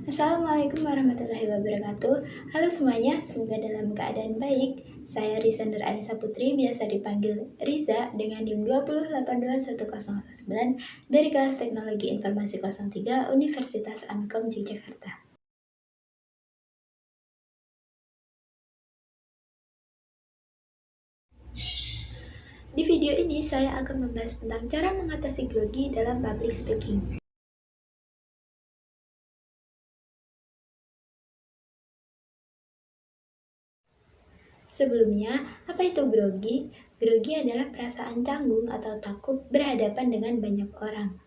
Assalamualaikum warahmatullahi wabarakatuh. Halo semuanya, semoga dalam keadaan baik. Saya Risander Anissa Putri, biasa dipanggil Riza dengan NIM 208210019 dari kelas Teknologi Informasi 03 Universitas Amkom Yogyakarta. Di video ini saya akan membahas tentang cara mengatasi grogi dalam public speaking. Sebelumnya, apa itu grogi? Grogi adalah perasaan canggung atau takut berhadapan dengan banyak orang.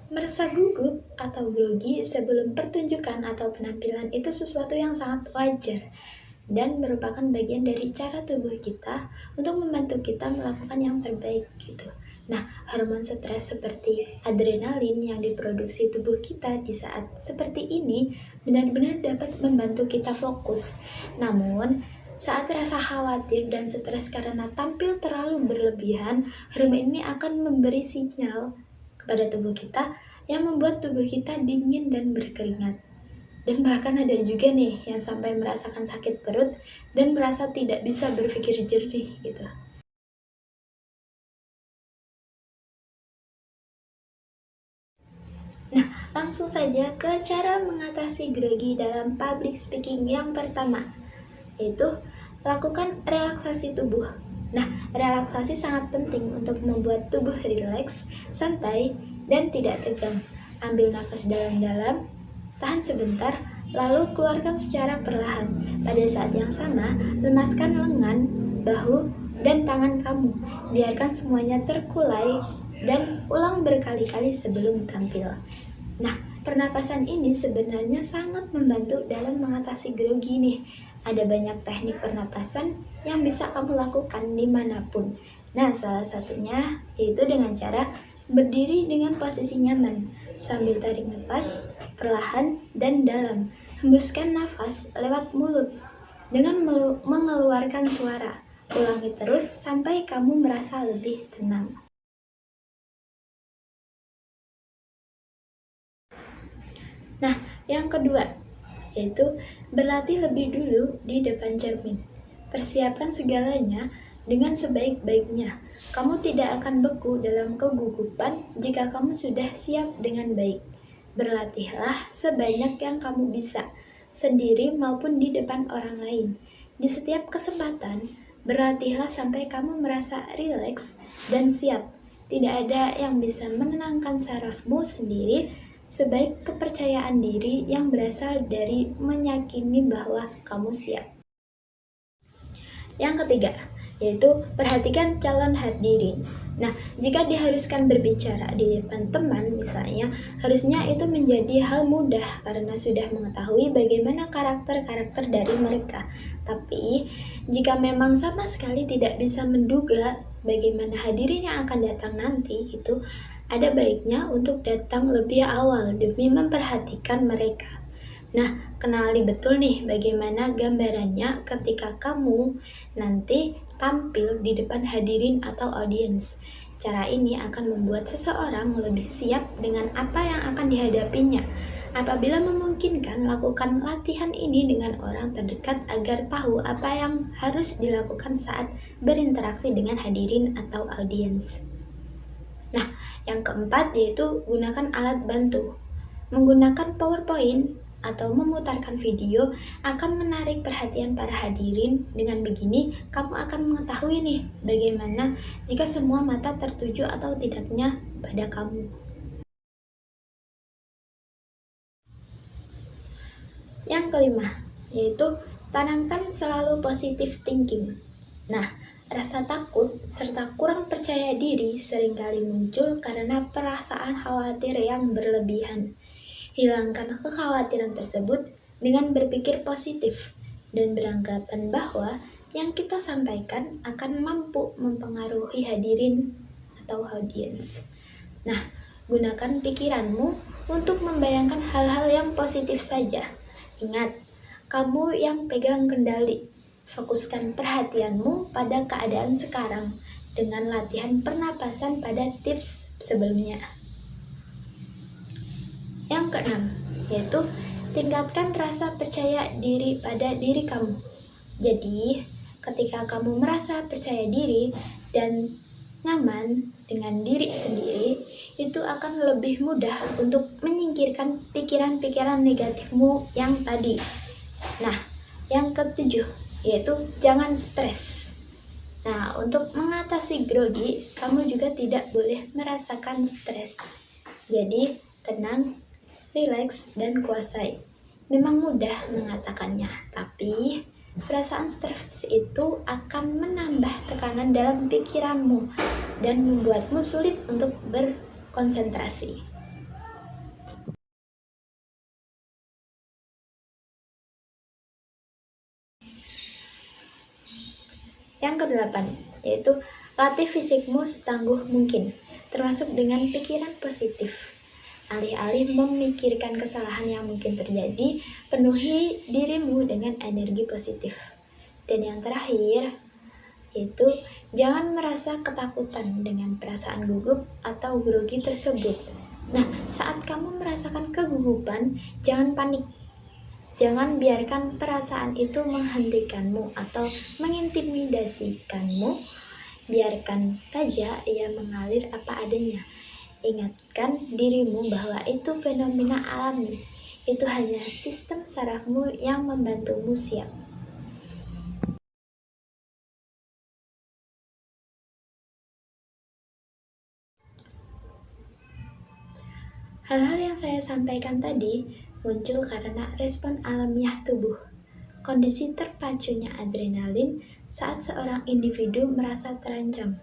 Merasa gugup atau grogi sebelum pertunjukan atau penampilan itu sesuatu yang sangat wajar dan merupakan bagian dari cara tubuh kita untuk membantu kita melakukan yang terbaik gitu. Nah, hormon stres seperti adrenalin yang diproduksi tubuh kita di saat seperti ini benar-benar dapat membantu kita fokus. Namun, saat rasa khawatir dan stres karena tampil terlalu berlebihan, hormon ini akan memberi sinyal kepada tubuh kita yang membuat tubuh kita dingin dan berkeringat. Dan bahkan ada juga nih yang sampai merasakan sakit perut dan merasa tidak bisa berpikir jernih gitu. Nah, langsung saja ke cara mengatasi grogi dalam public speaking yang pertama, yaitu lakukan relaksasi tubuh. Nah, relaksasi sangat penting untuk membuat tubuh rileks, santai, dan tidak tegang. Ambil nafas dalam-dalam, tahan sebentar, lalu keluarkan secara perlahan. Pada saat yang sama, lemaskan lengan, bahu, dan tangan kamu. Biarkan semuanya terkulai dan ulang berkali-kali sebelum tampil. Nah, pernapasan ini sebenarnya sangat membantu dalam mengatasi grogi nih. Ada banyak teknik pernapasan yang bisa kamu lakukan dimanapun. Nah, salah satunya yaitu dengan cara berdiri dengan posisi nyaman, sambil tarik nafas perlahan dan dalam. Hembuskan nafas lewat mulut dengan mengeluarkan suara. Ulangi terus sampai kamu merasa lebih tenang. Nah, yang kedua, yaitu berlatih lebih dulu di depan cermin. Persiapkan segalanya dengan sebaik-baiknya. Kamu tidak akan beku dalam kegugupan jika kamu sudah siap dengan baik. Berlatihlah sebanyak yang kamu bisa, sendiri maupun di depan orang lain. Di setiap kesempatan, berlatihlah sampai kamu merasa rileks dan siap. Tidak ada yang bisa menenangkan sarafmu sendiri sebaik kepercayaan diri yang berasal dari meyakini bahwa kamu siap. Yang ketiga, yaitu perhatikan calon hadirin. Nah, jika diharuskan berbicara di depan teman misalnya, harusnya itu menjadi hal mudah karena sudah mengetahui bagaimana karakter-karakter dari mereka. Tapi, jika memang sama sekali tidak bisa menduga bagaimana hadirin yang akan datang nanti, itu ada baiknya untuk datang lebih awal demi memperhatikan mereka. Nah, kenali betul nih bagaimana gambarannya ketika kamu nanti tampil di depan hadirin atau audiens. Cara ini akan membuat seseorang lebih siap dengan apa yang akan dihadapinya. Apabila memungkinkan, lakukan latihan ini dengan orang terdekat agar tahu apa yang harus dilakukan saat berinteraksi dengan hadirin atau audiens. Nah, yang keempat yaitu gunakan alat bantu. Menggunakan PowerPoint atau memutarkan video akan menarik perhatian para hadirin. Dengan begini, kamu akan mengetahui nih bagaimana jika semua mata tertuju atau tidaknya pada kamu. Yang kelima, yaitu tanamkan selalu positive thinking. Nah, rasa takut serta kurang percaya diri seringkali muncul karena perasaan khawatir yang berlebihan. Hilangkan kekhawatiran tersebut dengan berpikir positif dan beranggapan bahwa yang kita sampaikan akan mampu mempengaruhi hadirin atau audiens. Nah, gunakan pikiranmu untuk membayangkan hal-hal yang positif saja. Ingat, kamu yang pegang kendali. Fokuskan perhatianmu pada keadaan sekarang dengan latihan pernapasan pada tips sebelumnya. Yang keenam, yaitu tingkatkan rasa percaya diri pada diri kamu. Jadi, ketika kamu merasa percaya diri dan nyaman dengan diri sendiri, itu akan lebih mudah untuk menyingkirkan pikiran-pikiran negatifmu yang tadi. Nah, yang ketujuh, yaitu jangan stres. Nah, untuk mengatasi grogi, kamu juga tidak boleh merasakan stres. Jadi, tenang, rileks, dan kuasai. Memang mudah mengatakannya, tapi perasaan stres itu akan menambah tekanan dalam pikiranmu dan membuatmu sulit untuk berkonsentrasi. Yang kedelapan, yaitu latih fisikmu setangguh mungkin, termasuk dengan pikiran positif. Alih-alih memikirkan kesalahan yang mungkin terjadi, penuhi dirimu dengan energi positif. Dan yang terakhir, yaitu jangan merasa ketakutan dengan perasaan gugup atau grogi tersebut. Nah, saat kamu merasakan kegugupan, jangan panik. Jangan biarkan perasaan itu menghentikanmu atau mengintimidasikanmu. Biarkan saja ia mengalir apa adanya. Ingatkan dirimu bahwa itu fenomena alami. Itu hanya sistem sarafmu yang membantumu siap. Hal-hal yang saya sampaikan tadi muncul karena respon alamiah tubuh. Kondisi terpacunya adrenalin saat seorang individu merasa terancam.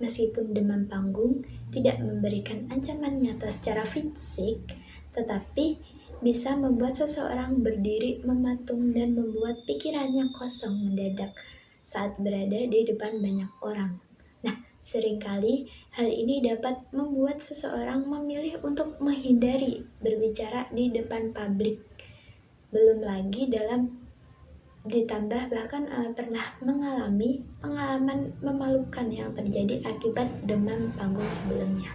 Meskipun demam panggung tidak memberikan ancaman nyata secara fisik, tetapi bisa membuat seseorang berdiri mematung dan membuat pikirannya kosong mendadak saat berada di depan banyak orang. Nah, seringkali hal ini dapat membuat seseorang memilih untuk menghindari berbicara di depan publik. Belum lagi ditambah bahkan pernah mengalami pengalaman memalukan yang terjadi akibat demam panggung sebelumnya.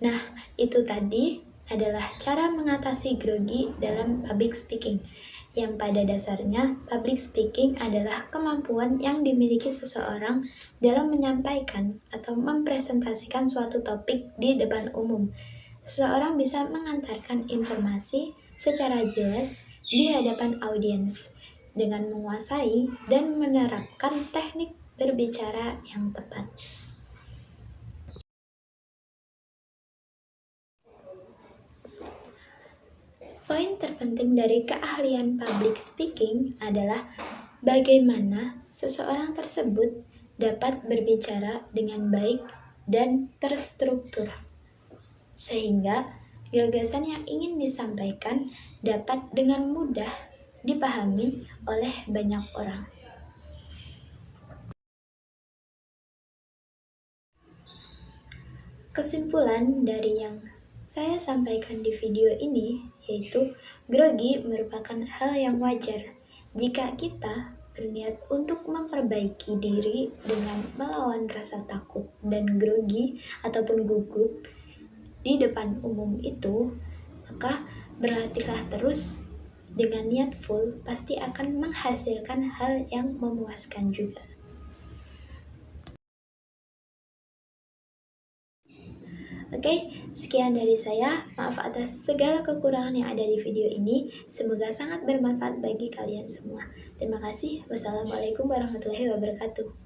Nah, itu tadi adalah cara mengatasi grogi dalam public speaking, yang pada dasarnya public speaking adalah kemampuan yang dimiliki seseorang dalam menyampaikan atau mempresentasikan suatu topik di depan umum. Seseorang bisa mengantarkan informasi secara jelas di hadapan audiens dengan menguasai dan menerapkan teknik berbicara yang tepat. Poin terpenting dari keahlian public speaking adalah bagaimana seseorang tersebut dapat berbicara dengan baik dan terstruktur, sehingga gagasan yang ingin disampaikan dapat dengan mudah dipahami oleh banyak orang. Kesimpulan dari yang saya sampaikan di video ini yaitu grogi merupakan hal yang wajar jika kita berniat untuk memperbaiki diri dengan melawan rasa takut dan grogi ataupun gugup di depan umum itu, maka berlatihlah terus dengan niat full pasti akan menghasilkan hal yang memuaskan juga. Oke, sekian dari saya. Maaf atas segala kekurangan yang ada di video ini. Semoga sangat bermanfaat bagi kalian semua. Terima kasih. Wassalamualaikum warahmatullahi wabarakatuh.